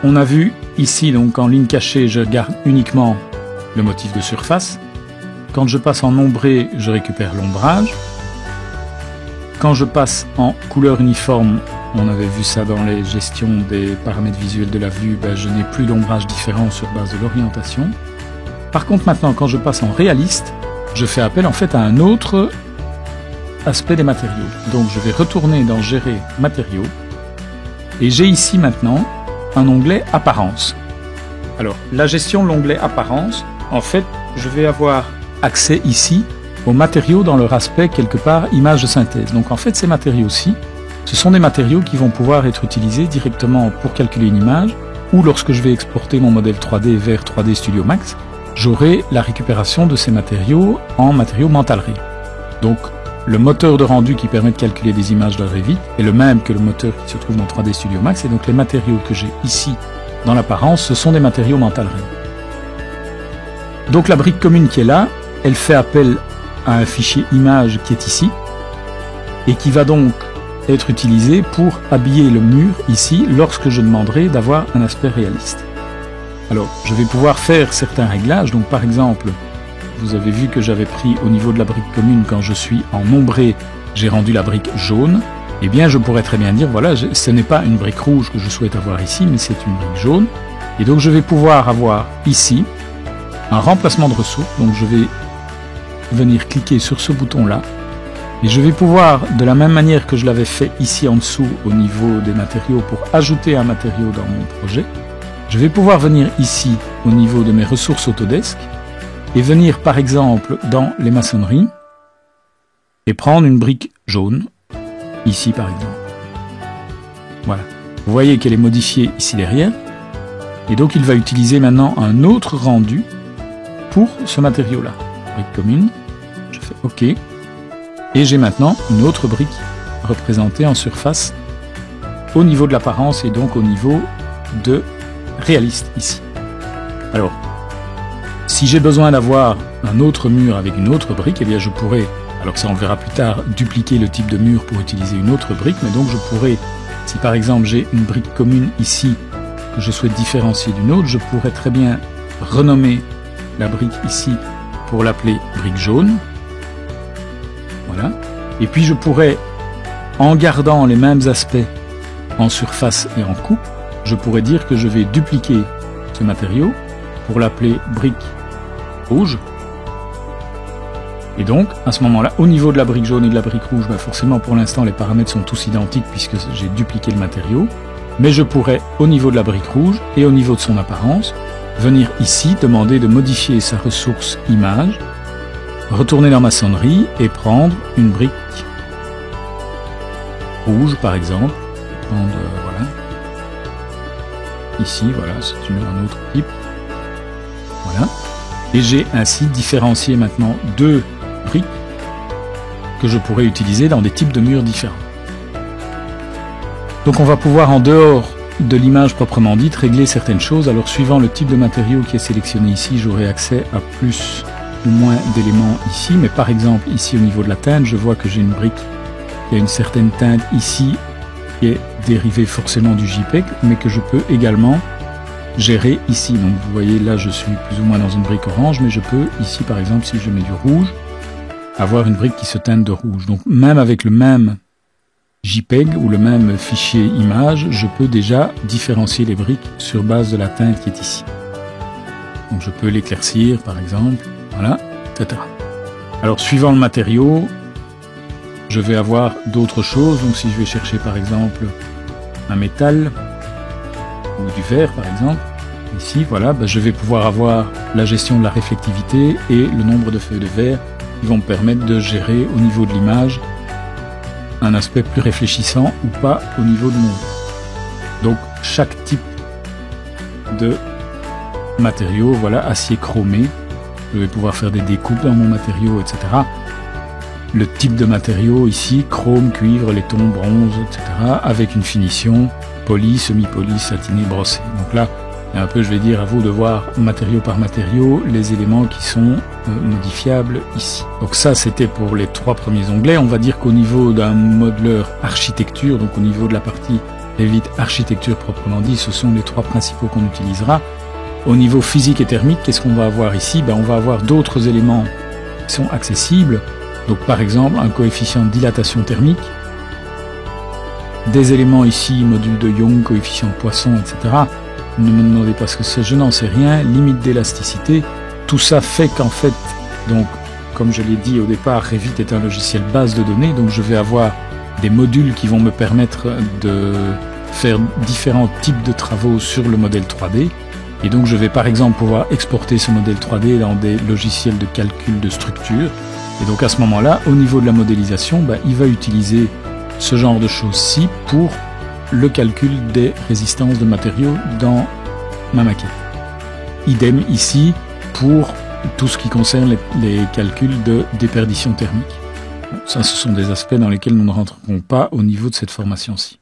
On a vu ici, donc en ligne cachée, je garde uniquement le motif de surface. Quand je passe en ombré, je récupère l'ombrage. Quand je passe en couleur uniforme, on avait vu ça dans les gestions des paramètres visuels de la vue, je n'ai plus d'ombrage différent sur base de l'orientation. Par contre maintenant, quand je passe en réaliste, je fais appel en fait à un autre aspect des matériaux. Donc je vais retourner dans Gérer matériaux et j'ai ici maintenant un onglet Apparence. Alors la gestion de l'onglet Apparence, en fait, je vais avoir accès ici aux matériaux dans leur aspect quelque part image de synthèse. Donc en fait ces matériaux-ci, ce sont des matériaux qui vont pouvoir être utilisés directement pour calculer une image ou lorsque je vais exporter mon modèle 3D vers 3D Studio Max, j'aurai la récupération de ces matériaux en matériaux Mental Ray. Donc le moteur de rendu qui permet de calculer des images de Revit est le même que le moteur qui se trouve dans 3D Studio Max et donc les matériaux que j'ai ici dans l'apparence, ce sont des matériaux Mental Ray. Donc la brique commune qui est là, elle fait appel à un fichier image qui est ici et qui va donc être utilisé pour habiller le mur ici lorsque je demanderai d'avoir un aspect réaliste. Alors je vais pouvoir faire certains réglages, donc par exemple vous avez vu que j'avais pris au niveau de la brique commune quand je suis en ombré, j'ai rendu la brique jaune, eh bien je pourrais très bien dire voilà ce n'est pas une brique rouge que je souhaite avoir ici mais c'est une brique jaune et donc je vais pouvoir avoir ici un remplacement de ressources, donc je vais venir cliquer sur ce bouton là et je vais pouvoir, de la même manière que je l'avais fait ici en dessous au niveau des matériaux pour ajouter un matériau dans mon projet, je vais pouvoir venir ici au niveau de mes ressources Autodesk et venir par exemple dans les maçonneries et prendre une brique jaune, ici par exemple. Voilà, vous voyez qu'elle est modifiée ici derrière et donc il va utiliser maintenant un autre rendu pour ce matériau là. Brique commune, je fais OK. Et j'ai maintenant une autre brique représentée en surface au niveau de l'apparence et donc au niveau de réaliste ici. Alors, si j'ai besoin d'avoir un autre mur avec une autre brique, eh bien je pourrais, alors ça on le verra plus tard, dupliquer le type de mur pour utiliser une autre brique, mais donc je pourrais, si par exemple j'ai une brique commune ici que je souhaite différencier d'une autre, je pourrais très bien renommer la brique ici pour l'appeler brique jaune. Voilà. Et puis je pourrais, en gardant les mêmes aspects en surface et en coupe, je pourrais dire que je vais dupliquer ce matériau pour l'appeler brique rouge. Et donc, à ce moment-là, au niveau de la brique jaune et de la brique rouge, forcément pour l'instant les paramètres sont tous identiques puisque j'ai dupliqué le matériau. Mais je pourrais, au niveau de la brique rouge et au niveau de son apparence, venir ici demander de modifier sa ressource image, retourner dans maçonnerie et prendre une brique rouge par exemple, prendre voilà, ici voilà, c'est un autre type, voilà, et j'ai ainsi différencié maintenant deux briques que je pourrais utiliser dans des types de murs différents. Donc on va pouvoir en dehors de l'image proprement dite régler certaines choses. Alors suivant le type de matériau qui est sélectionné ici, j'aurai accès à plus ou moins d'éléments ici, mais par exemple ici au niveau de la teinte, je vois que j'ai une brique qui a une certaine teinte ici qui est dérivée forcément du JPEG, mais que je peux également gérer ici. Donc vous voyez là je suis plus ou moins dans une brique orange, mais je peux ici par exemple si je mets du rouge avoir une brique qui se teinte de rouge. Donc même avec le même JPEG ou le même fichier image, je peux déjà différencier les briques sur base de la teinte qui est ici. Donc je peux l'éclaircir par exemple, voilà, etc. Alors suivant le matériau, je vais avoir d'autres choses. Donc si je vais chercher par exemple un métal ou du verre par exemple, ici voilà, je vais pouvoir avoir la gestion de la réflectivité et le nombre de feuilles de verre qui vont me permettre de gérer au niveau de l'image un aspect plus réfléchissant ou pas au niveau de mon. Donc chaque type de matériau, voilà, acier chromé, je vais pouvoir faire des découpes dans mon matériau, etc. Le type de matériau ici, chrome, cuivre, laiton, bronze, etc. avec une finition poli, semi-poli, satiné, brossé. Donc là, il y a un peu, je vais dire, à vous de voir matériau par matériau les éléments qui sont modifiables ici. Donc ça, c'était pour les trois premiers onglets. On va dire qu'au niveau d'un modeleur architecture, donc au niveau de la partie Revit architecture proprement dit, ce sont les 3 principaux qu'on utilisera. Au niveau physique et thermique, qu'est-ce qu'on va avoir ici? On va avoir d'autres éléments qui sont accessibles. Donc par exemple, un coefficient de dilatation thermique, des éléments ici, module de Young, coefficient de Poisson, etc. Ne me demandez pas ce que c'est, je n'en sais rien. Limite d'élasticité, tout ça fait qu'en fait, donc, comme je l'ai dit au départ, Revit est un logiciel base de données, donc je vais avoir des modules qui vont me permettre de faire différents types de travaux sur le modèle 3D. Et donc je vais par exemple pouvoir exporter ce modèle 3D dans des logiciels de calcul de structure. Et donc à ce moment-là, au niveau de la modélisation, il va utiliser ce genre de choses-ci pour le calcul des résistances de matériaux dans ma maquette. Idem ici pour tout ce qui concerne les calculs de déperdition thermique. Ça, ce sont des aspects dans lesquels nous ne rentrerons pas au niveau de cette formation-ci.